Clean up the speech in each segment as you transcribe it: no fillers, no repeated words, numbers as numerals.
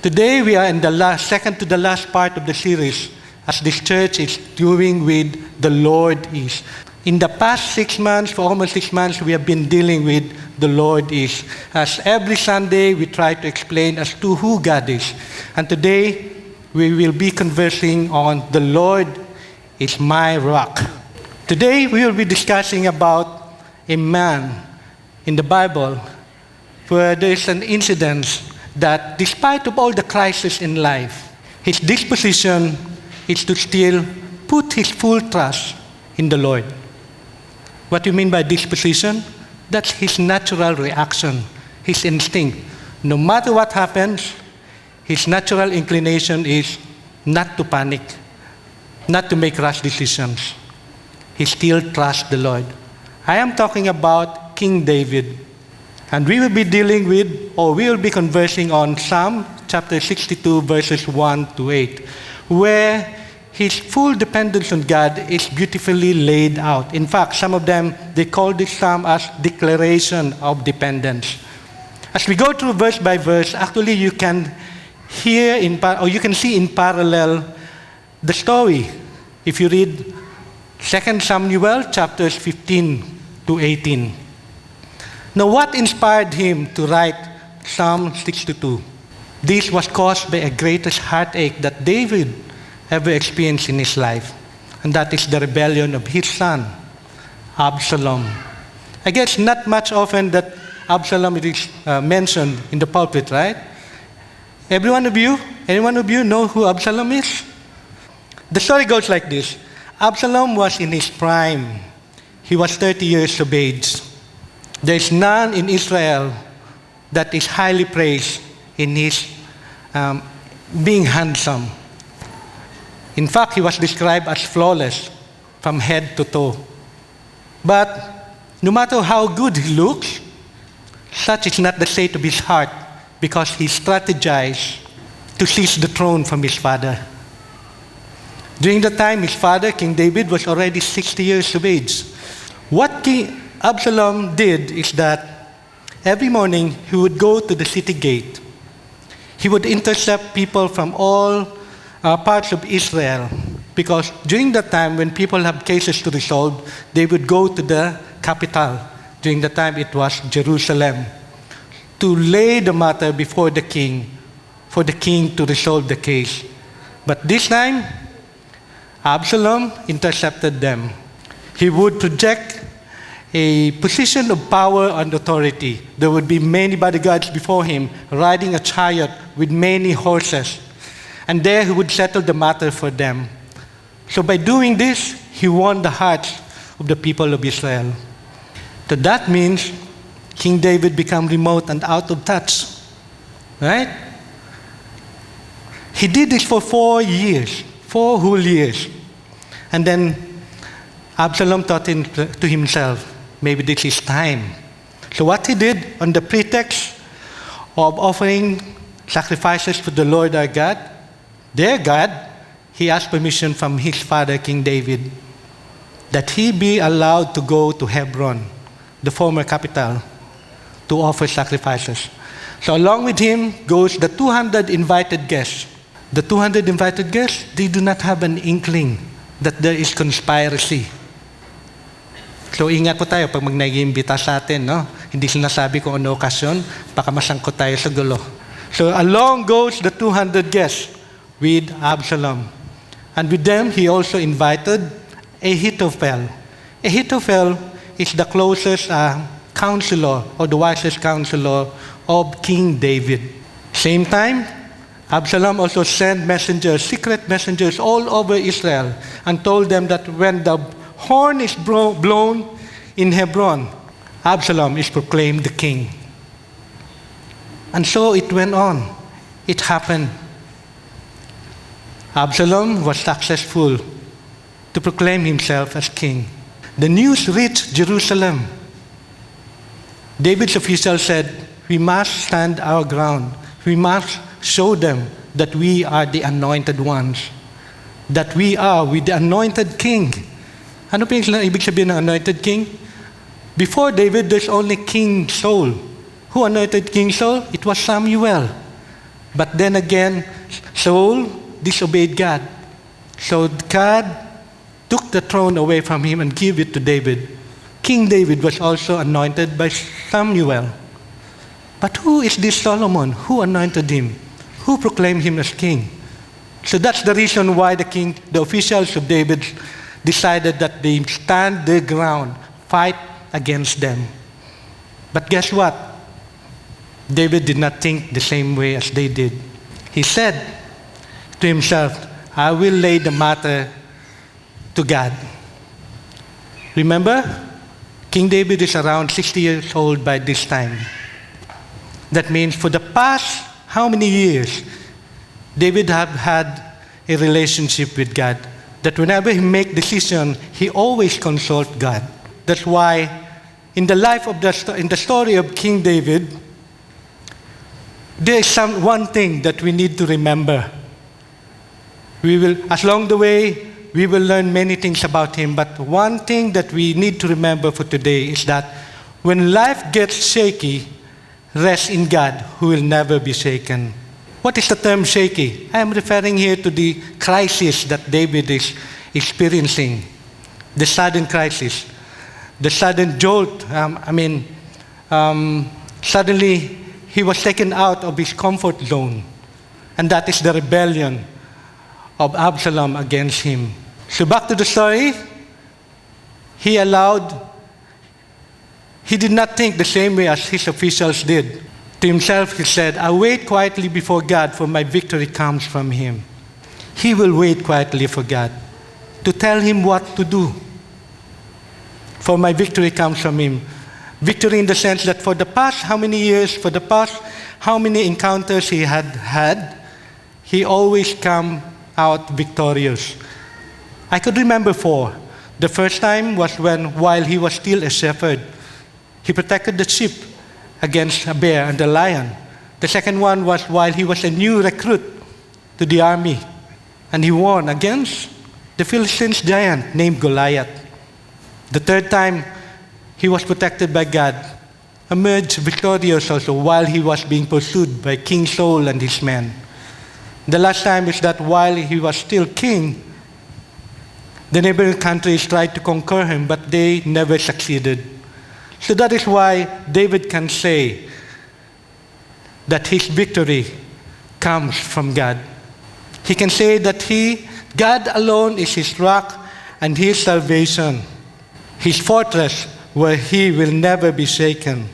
Today we are in the second to the last part of the series as this church is doing with the Lord is. In the past 6 months, for almost 6 months, we have been dealing with the Lord is. As every Sunday we try to explain as to who God is. And today we will be conversing on the Lord is my rock. Today we will be discussing about a man in the Bible where there is an incident that despite of all the crisis in life, his disposition is to still put his full trust in the Lord. What do you mean by disposition? That's his natural reaction, his instinct. No matter what happens, his natural inclination is not to panic, not to make rash decisions. He still trusts the Lord. I am talking about King David. And we will be dealing with, or we will be conversing on Psalm chapter 62, verses 1 to 8, where his full dependence on God is beautifully laid out. In fact, some of them, they call this psalm as declaration of dependence. As we go through verse by verse, actually you can hear, or you can see in parallel the story. If you read 2 Samuel chapters 15 to 18. Now, what inspired him to write Psalm 62? This was caused by a greatest heartache that David ever experienced in his life, and that is the rebellion of his son, Absalom. I guess not much often that Absalom is mentioned in the pulpit, right? Any one of you know who Absalom is? The story goes like this. Absalom was in his prime. He was 30 years of age. There is none in Israel that is highly praised in his being handsome. In fact, he was described as flawless from head to toe. But no matter how good he looks, such is not the state of his heart because he strategized to seize the throne from his father. During the time, his father, King David, was already 60 years of age. What King Absalom did is that every morning he would go to the city gate. He would intercept people from all parts of Israel because during that time when people have cases to resolve, they would go to the capital. During the time it was Jerusalem to lay the matter before the king for the king to resolve the case. But this time, Absalom intercepted them. He would project a position of power and authority. There would be many bodyguards before him, riding a chariot with many horses. And there he would settle the matter for them. So by doing this, he won the hearts of the people of Israel. So that means King David became remote and out of touch. Right? He did this for 4 years, 4 whole years. And then Absalom thought to himself, maybe this is time. So what he did, on the pretext of offering sacrifices to the Lord our God, their God, he asked permission from his father, King David, that he be allowed to go to Hebron, the former capital, to offer sacrifices. So along with him goes the 200 invited guests. The 200 invited guests, they do not have an inkling that there is conspiracy. So ingat po tayo pag nag-iimbita sa atin, no? Hindi sinasabi kung ano okasyon, baka masangkot tayo sa gulo. So along goes the 200 guests with Absalom. And with them, he also invited Ahithophel. Ahithophel is the closest counselor or the wisest counselor of King David. Same time, Absalom also sent messengers, secret messengers all over Israel and told them that when the horn is blown in Hebron, Absalom is proclaimed the king. And so it went on. It happened. Absalom was successful to proclaim himself as king. The news reached Jerusalem. David's officials said, we must stand our ground. We must show them that we are the anointed ones. That we are with the anointed king. Ano pa yung ibig sabihin ng anointed king? Before David, there's only King Saul. Who anointed King Saul? It was Samuel. But then again, Saul disobeyed God. So God took the throne away from him and gave it to David. King David was also anointed by Samuel. But who is this Solomon? Who anointed him? Who proclaimed him as king? So that's the reason why the officials of David decided that they stand their ground, fight against them. But guess what? David did not think the same way as they did. He said to himself, I will lay the matter to God. Remember, King David is around 60 years old by this time. That means for the past how many years, David have had a relationship with God. That whenever he make decision, he always consult God. That's why in the life of in the story of King David, there is one thing that we need to remember. Along the way, we will learn many things about him, but one thing that we need to remember for today is that when life gets shaky, rest in God, who will never be shaken. What is the term shaky? I am referring here to the crisis that David is experiencing, the sudden crisis, the sudden jolt. Suddenly he was taken out of his comfort zone, and that is the rebellion of Absalom against him. So back to the story, he did not think the same way as his officials did. To himself, he said, I wait quietly before God, for my victory comes from him. He will wait quietly for God to tell him what to do. For my victory comes from him. Victory in the sense that for the past how many years, for the past how many encounters he had, he always come out victorious. I could remember 4. The first time was while he was still a shepherd, he protected the sheep against a bear and a lion. The second one was while he was a new recruit to the army, and he won against the Philistines giant named Goliath. The third time, he was protected by God, emerged victorious also while he was being pursued by King Saul and his men. The last time is that while he was still king, the neighboring countries tried to conquer him, but they never succeeded. So that is why David can say that his victory comes from God. He can say that God alone is his rock and his salvation, his fortress where he will never be shaken.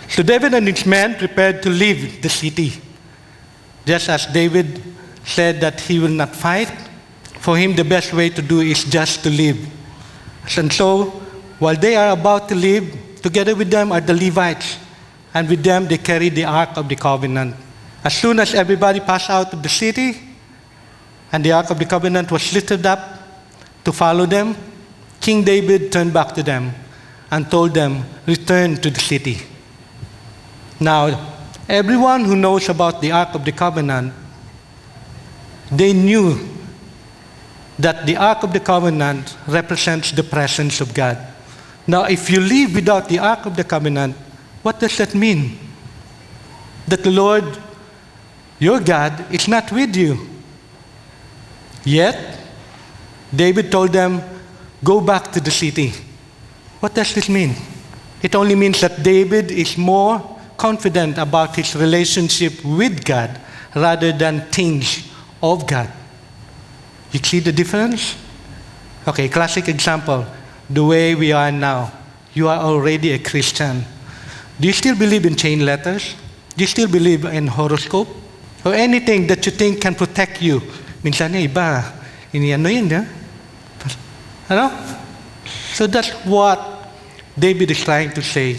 So David and his men prepared to leave the city. Just as David said that he will not fight, for him the best way to do is just to leave. And so, while they are about to leave, together with them are the Levites, and with them they carry the Ark of the Covenant. As soon as everybody passed out of the city, and the Ark of the Covenant was lifted up to follow them, King David turned back to them and told them, return to the city. Now, everyone who knows about the Ark of the Covenant, they knew that the Ark of the Covenant represents the presence of God. Now, if you live without the Ark of the Covenant, what does that mean? That the Lord, your God, is not with you. Yet, David told them, go back to the city. What does this mean? It only means that David is more confident about his relationship with God rather than things of God. You see the difference? Okay, classic example. The way we are now. You are already a Christian. Do you still believe in chain letters? Do you still believe in horoscope? Or anything that you think can protect you? Minsan iba, iniano yun, yeah? Ano? So that's what David is trying to say.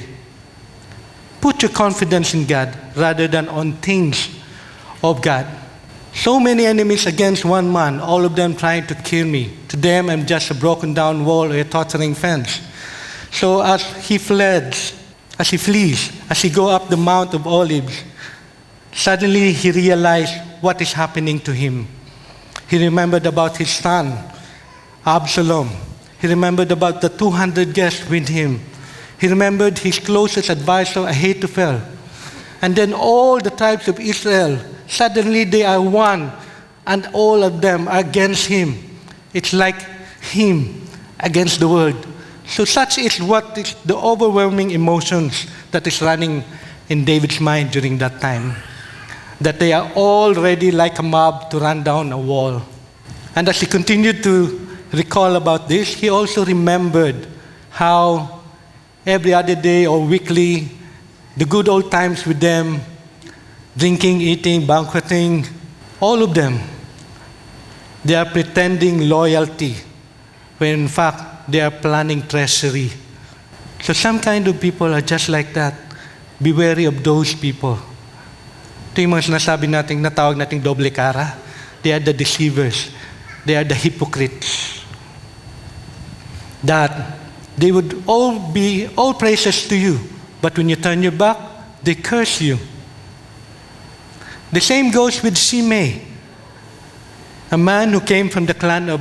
Put your confidence in God rather than on things of God. So many enemies against one man, all of them trying to kill me. To them, I'm just a broken down wall or a tottering fence. So as he flees, as he go up the Mount of Olives, suddenly he realized what is happening to him. He remembered about his son, Absalom. He remembered about the 200 guests with him. He remembered his closest advisor, Ahithophel. And then all the tribes of Israel Suddenly they are one, and all of them are against him. It's like him against the world. So such is what is the overwhelming emotions that is running in David's mind during that time. That they are all ready like a mob to run down a wall. And as he continued to recall about this, he also remembered how every other day or weekly, the good old times with them, drinking, eating, banqueting, all of them, they are pretending loyalty, when in fact they are planning treachery. So some kind of people are just like that. Be wary of those people. Ito yung mga sinasabi natin, natawag nating doble cara. They are the deceivers. They are the hypocrites. That they would all be all praises to you, but when you turn your back, they curse you. The same goes with Shimei, a man who came from the clan of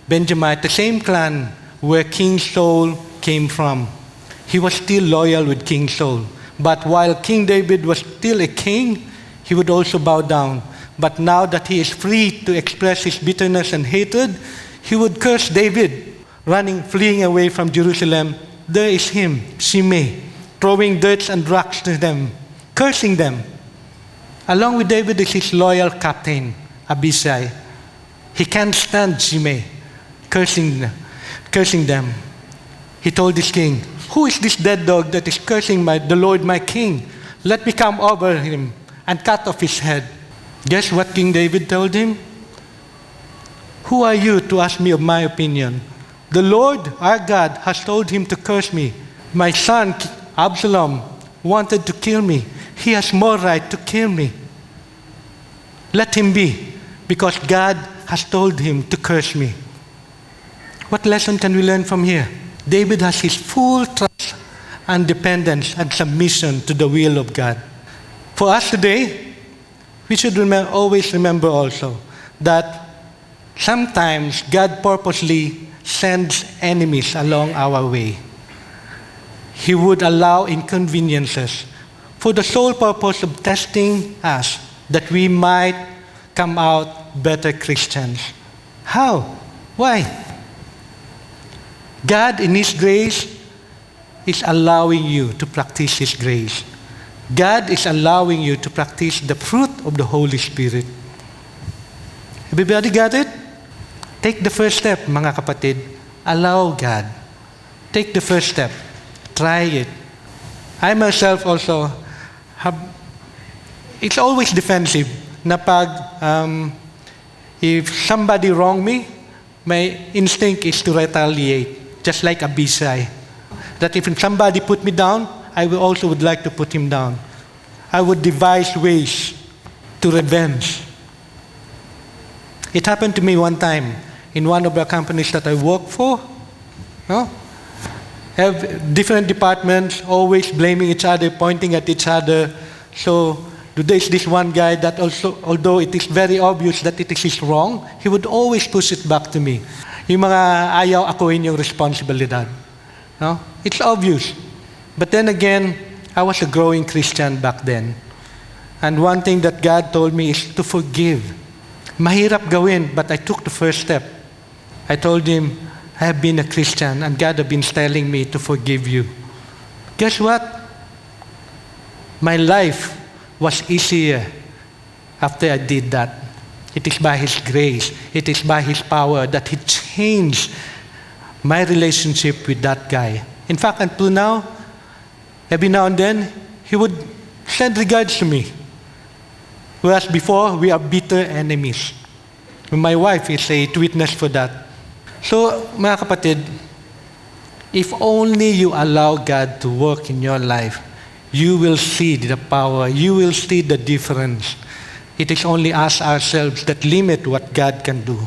Benjamin, the same clan where King Saul came from. He was still loyal with King Saul. But while King David was still a king, he would also bow down. But now that he is free to express his bitterness and hatred, he would curse David, fleeing away from Jerusalem. There is him, Shimei, throwing dirt and rocks to them, cursing them. Along with David is his loyal captain, Abishai. He can't stand Shimei, cursing them. He told his king, "Who is this dead dog that is cursing the Lord my king? Let me come over him and cut off his head." Guess what King David told him? "Who are you to ask me of my opinion? The Lord, our God, has told him to curse me. My son, Absalom, wanted to kill me. He has more right to kill me. Let him be, because God has told him to curse me." What lesson can we learn from here? David has his full trust and dependence and submission to the will of God. For us today, we should always remember also that sometimes God purposely sends enemies along our way. He would allow inconveniences for the sole purpose of testing us, that we might come out better Christians. How? Why? God, in His grace, is allowing you to practice His grace. God is allowing you to practice the fruit of the Holy Spirit. Everybody got it? Take the first step, mga kapatid. Allow God. Take the first step. Try it. I myself also it's always defensive na pag if somebody wrong me, my instinct is to retaliate. Just like Abishai. That if somebody put me down, I will also would like to put him down. I would devise ways to revenge. It happened to me one time in one of the companies that I work for. No? Have different departments, always blaming each other, pointing at each other. So there's this one guy that also, although it is very obvious that it is his wrong, he would always push it back to me. Yung mga ayaw akuin yung responsibilidad. No? It's obvious. But then again, I was a growing Christian back then. And one thing that God told me is to forgive. Mahirap gawin, but I took the first step. I told Him, I have been a Christian and God has been telling me to forgive you. Guess what? My life was easier after I did that. It is by His grace, it is by His power that He changed my relationship with that guy. In fact, until now, every now and then, he would send regards to me. Whereas before, we are bitter enemies. My wife is a witness for that. So, mga kapatid, if only you allow God to work in your life, you will see the power, you will see the difference. It is only us ourselves that limit what God can do.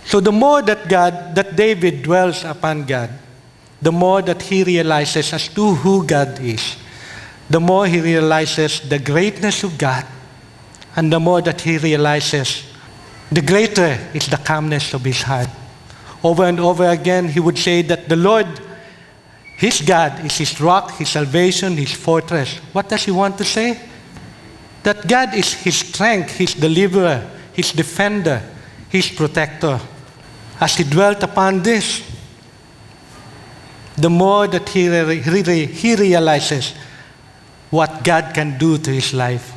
So the more that David dwells upon God, the more that he realizes as to who God is, the more he realizes the greatness of God, and the more that he realizes, the greater is the calmness of his heart. Over and over again, he would say that the Lord, his God, is his rock, his salvation, his fortress. What does he want to say? that God is his strength, his deliverer, his defender, his protector. As he dwelt upon this, the more that he realizes what God can do to his life.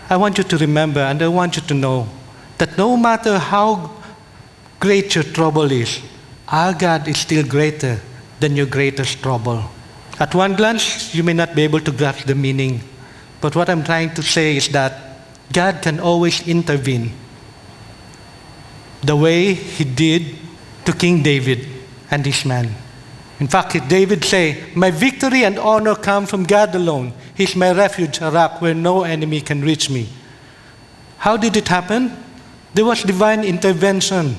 I want you to remember, and I want you to know, that no matter how great your trouble is, our God is still greater than your greatest trouble. At one glance, you may not be able to grasp the meaning, but what I'm trying to say is that God can always intervene the way he did to King David and his man. In fact, David say, "My victory and honor come from God alone. He's my refuge, a rock where no enemy can reach me." How did it happen? There was divine intervention.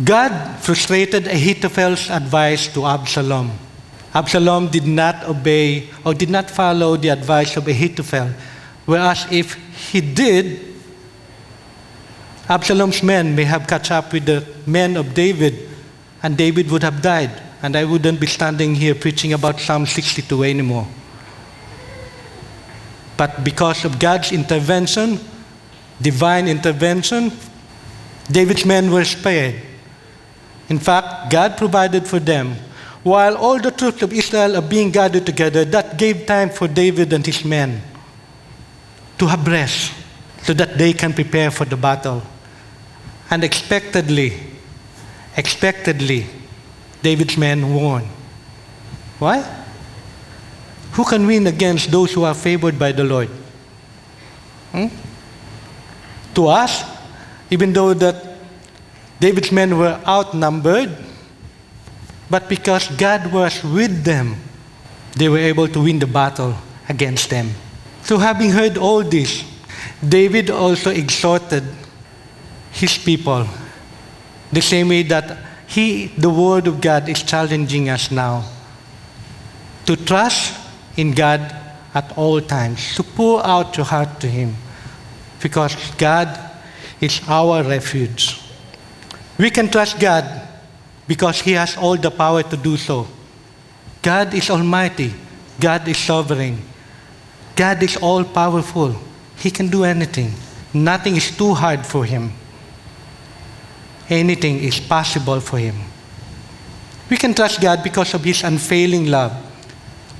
God frustrated Ahithophel's advice to Absalom. Absalom did not obey or did not follow the advice of Ahithophel, whereas if he did, Absalom's men may have caught up with the men of David, and David would have died, and I wouldn't be standing here preaching about Psalm 62 anymore. But because of God's intervention, divine intervention, David's men were spared. In fact, God provided for them. While all the troops of Israel are being gathered together, that gave time for David and his men to have rest so that they can prepare for the battle. And expectedly, David's men won. Why? Who can win against those who are favored by the Lord? To us, even though that David's men were outnumbered, but because God was with them, they were able to win the battle against them. So having heard all this, David also exhorted his people the same way that the Word of God is challenging us now to trust in God at all times, to pour out your heart to Him, because God is our refuge. We can trust God because He has all the power to do so. God is almighty. God is sovereign. God is all-powerful. He can do anything. Nothing is too hard for Him. Anything is possible for Him. We can trust God because of His unfailing love.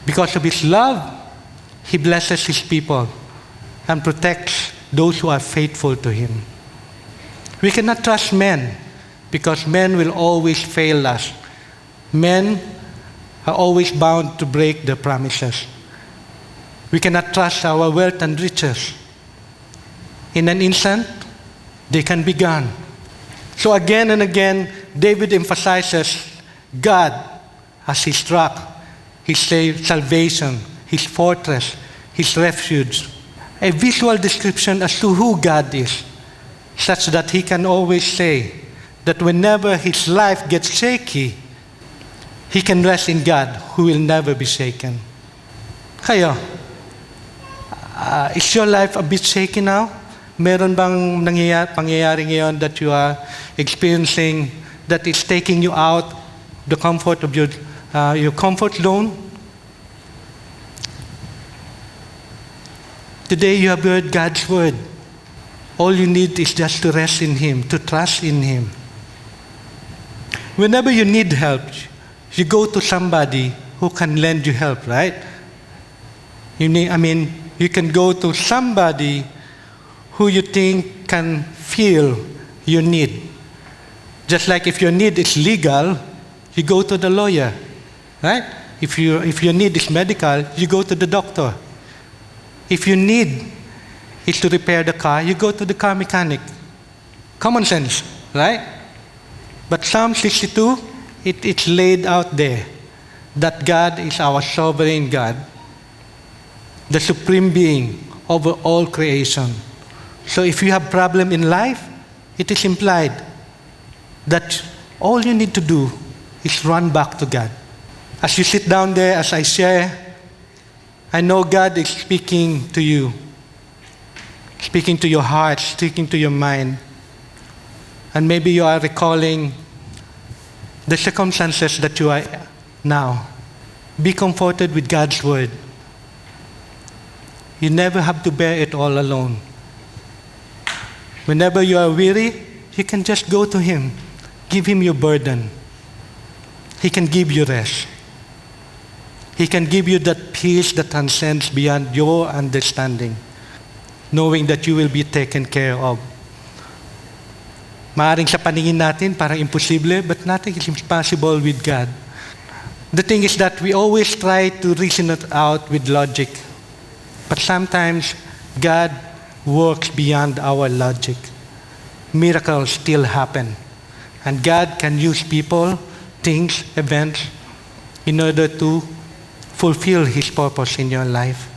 Because of His love, He blesses His people and protects those who are faithful to Him. We cannot trust men because men will always fail us. Men are always bound to break their promises. We cannot trust our wealth and riches. In an instant, they can be gone. So again and again, David emphasizes God as his rock, his salvation, his fortress, his refuge. A visual description as to who God is, such that he can always say that whenever his life gets shaky, he can rest in God who will never be shaken. Kayo, is your life a bit shaky now? Meron bang pangyayari ngayon that you are experiencing that is taking you out the comfort of your comfort zone? Today you have heard God's word. All you need is just to rest in Him, to trust in Him. Whenever you need help, you go to somebody who can lend you help, right? You can go to somebody who you think can feel your need. Just like if your need is legal, you go to the lawyer, right? If your need is medical, you go to the doctor. If your need is to repair the car, you go to the car mechanic. Common sense, right? But Psalm 62, it's laid out there that God is our sovereign God, the supreme being over all creation. So if you have problem in life, it is implied that all you need to do is run back to God. As you sit down there, as I share, I know God is speaking to you, speaking to your heart, speaking to your mind. And maybe you are recalling the circumstances that you are now. Be comforted with God's word. You never have to bear it all alone. Whenever you are weary, you can just go to Him. Give Him your burden. He can give you rest. He can give you that peace that transcends beyond your understanding, knowing that you will be taken care of. Maaring sa paningin natin, parang imposible, but nothing is impossible with God. The thing is that we always try to reason it out with logic. But sometimes, God works beyond our logic. Miracles still happen. And God can use people, things, events, in order to fulfill His purpose in your life.